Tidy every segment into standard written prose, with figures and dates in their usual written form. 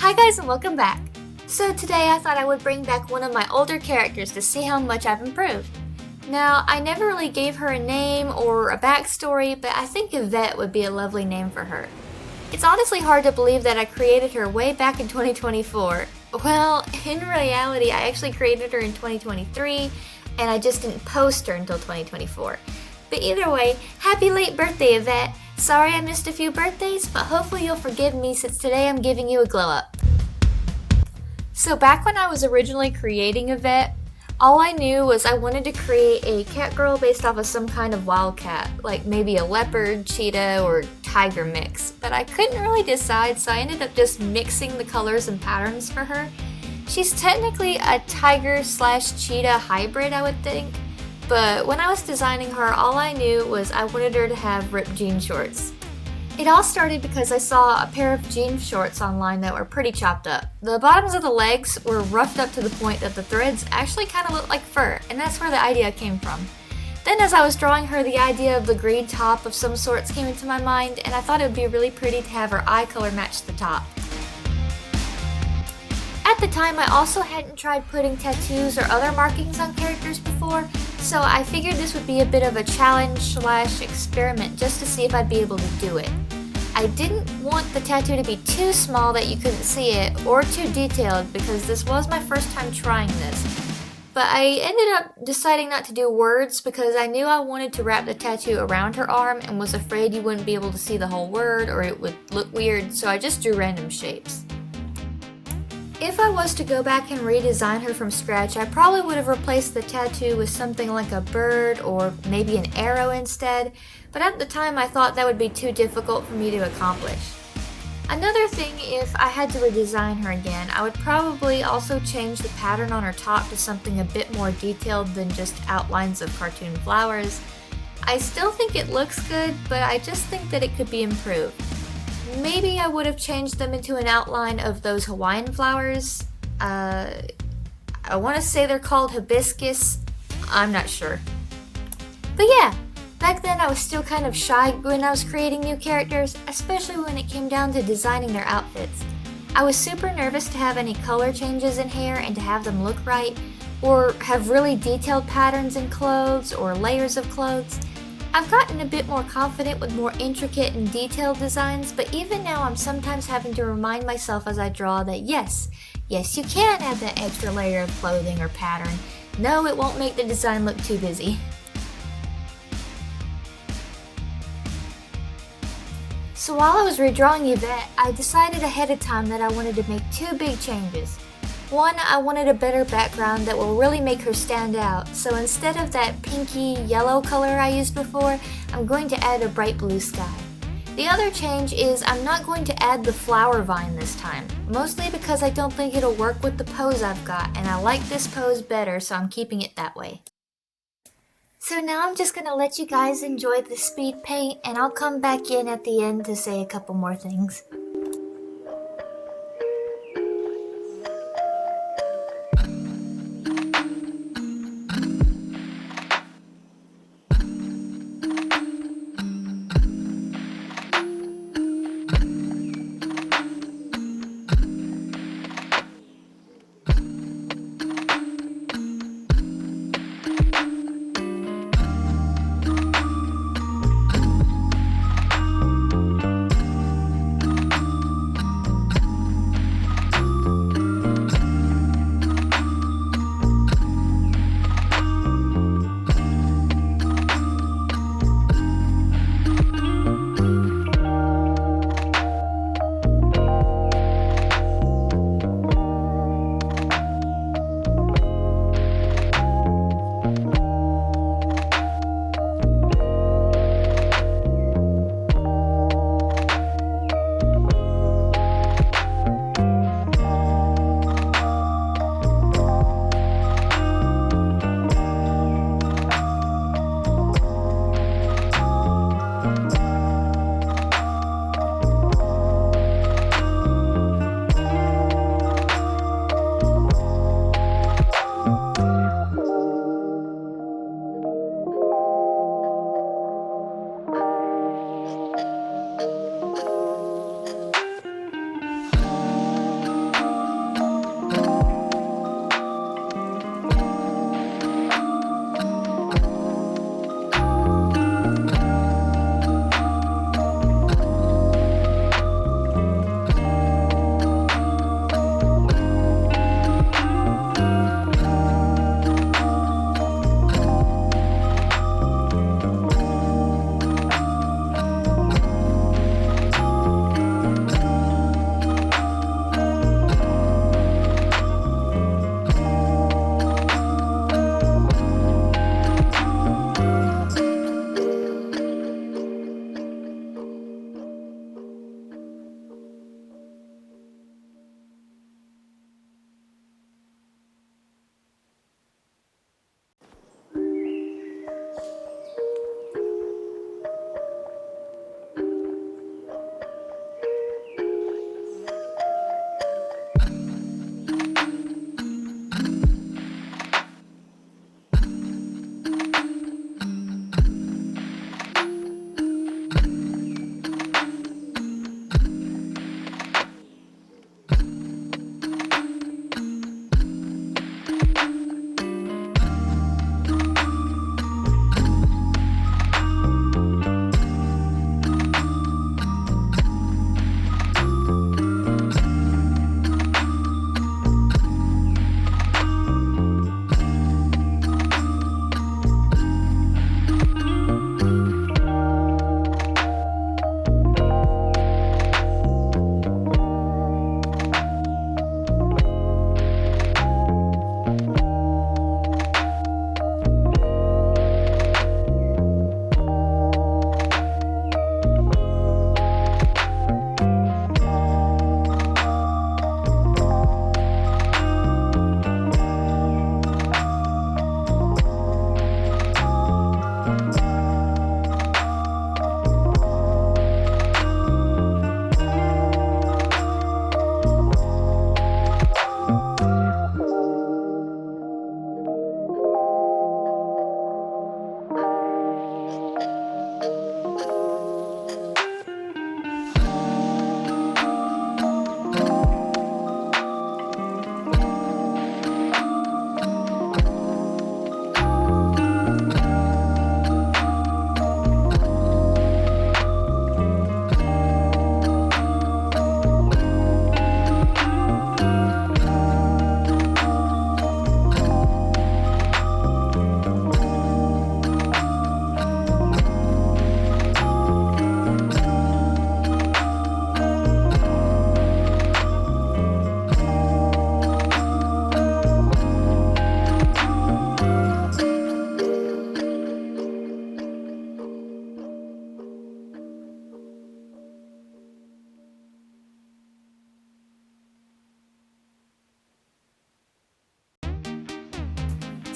Hi guys and welcome back. So today I thought I would bring back one of my older characters to see how much I've improved. Now, I never really gave her a name or a backstory, but I think Evett would be a lovely name for her. It's honestly hard to believe that I created her way back in 2024. Well, in reality, I actually created her in 2023, and I just didn't post her until 2024. But either way, happy late birthday, Evett! Sorry I missed a few birthdays, but hopefully you'll forgive me since today I'm giving you a glow up. So back when I was originally creating Evett, all I knew was I wanted to create a cat girl based off of some kind of wild cat, like maybe a leopard, cheetah, or tiger mix. But I couldn't really decide, so I ended up just mixing the colors and patterns for her. She's technically a tiger/cheetah hybrid, I would think. But when I was designing her, all I knew was I wanted her to have ripped jean shorts. It all started because I saw a pair of jean shorts online that were pretty chopped up. The bottoms of the legs were roughed up to the point that the threads actually kind of looked like fur, and that's where the idea came from. Then as I was drawing her, the idea of the green top of some sorts came into my mind, and I thought it would be really pretty to have her eye color match the top. At the time, I also hadn't tried putting tattoos or other markings on characters before, so I figured this would be a bit of a challenge/experiment just to see if I'd be able to do it. I didn't want the tattoo to be too small that you couldn't see it, or too detailed because this was my first time trying this. But I ended up deciding not to do words because I knew I wanted to wrap the tattoo around her arm and was afraid you wouldn't be able to see the whole word or it would look weird, so I just drew random shapes. If I was to go back and redesign her from scratch, I probably would have replaced the tattoo with something like a bird or maybe an arrow instead, but at the time I thought that would be too difficult for me to accomplish. Another thing, if I had to redesign her again, I would probably also change the pattern on her top to something a bit more detailed than just outlines of cartoon flowers. I still think it looks good, but I just think that it could be improved. Maybe I would have changed them into an outline of those Hawaiian flowers. I want to say they're called hibiscus. I'm not sure. But yeah, back then I was still kind of shy when I was creating new characters, especially when it came down to designing their outfits. I was super nervous to have any color changes in hair and to have them look right, or have really detailed patterns in clothes or layers of clothes. I've gotten a bit more confident with more intricate and detailed designs, but even now I'm sometimes having to remind myself as I draw that yes, you can add that extra layer of clothing or pattern. No, it won't make the design look too busy. So while I was redrawing Evett, I decided ahead of time that I wanted to make two big changes. One, I wanted a better background that will really make her stand out, so instead of that pinky yellow color I used before, I'm going to add a bright blue sky. The other change is I'm not going to add the flower vine this time, mostly because I don't think it'll work with the pose I've got, and I like this pose better, so I'm keeping it that way. So now I'm just going to let you guys enjoy the speed paint, and I'll come back in at the end to say a couple more things.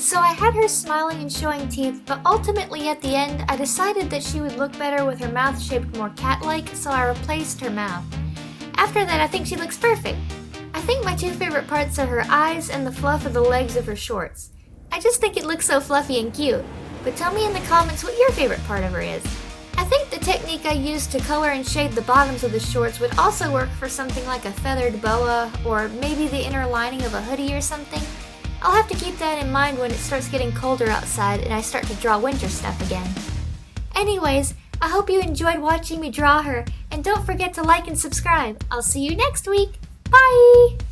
So I had her smiling and showing teeth, but ultimately at the end, I decided that she would look better with her mouth shaped more cat-like, so I replaced her mouth. After that, I think she looks perfect. I think my two favorite parts are her eyes and the fluff of the legs of her shorts. I just think it looks so fluffy and cute. But tell me in the comments what your favorite part of her is. I think the technique I used to color and shade the bottoms of the shorts would also work for something like a feathered boa, or maybe the inner lining of a hoodie or something. I'll have to keep that in mind when it starts getting colder outside and I start to draw winter stuff again. Anyways, I hope you enjoyed watching me draw her, and don't forget to like and subscribe. I'll see you next week. Bye!